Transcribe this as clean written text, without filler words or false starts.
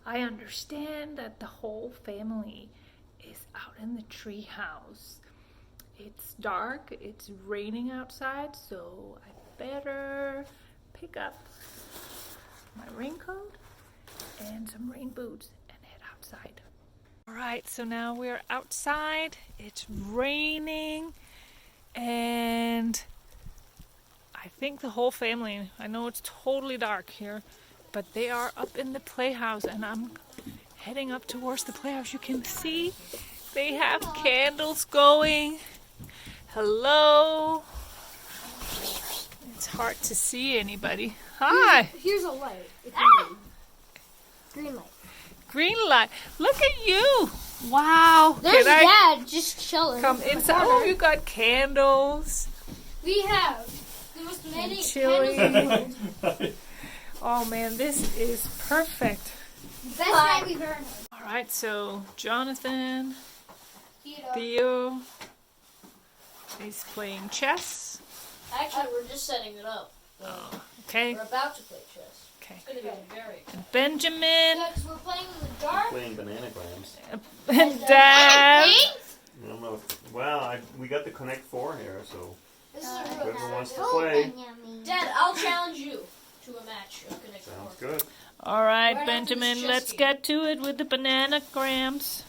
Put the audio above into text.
I understand that the whole family is out in the treehouse. It's dark, it's raining outside, so I better pick up my raincoat and some rain boots and head outside. Alright, so now we're outside. It's raining and I think the whole family, I know it's totally dark here, but they are up in the playhouse and I'm heading up towards the playhouse. You can see they have candles going. Hello. It's hard to see anybody. Hi. Here's a light. It's green light. Green light. Look at you. Wow. There's Dad just chilling. Come inside. Oh, you got candles. We have the most many chili. candles in the world. Oh man, this is perfect. Best night we've ever had. All right, so Jonathan, Theo. Theo, he's playing chess. Actually, we're just setting it up. Oh, okay. We're about to play chess. Okay. It's going to be very exciting. Benjamin Yeah, 'cause we're playing in the dark. Playing bananagrams. and Dad. I don't know. Well, we got the Connect 4 here, so This is a real whoever wants to nice. play. Dad, I'll challenge you to a match of Connect Sounds Four. good. All right, Right after Benjamin, this chess let's game. get to it with the bananagrams.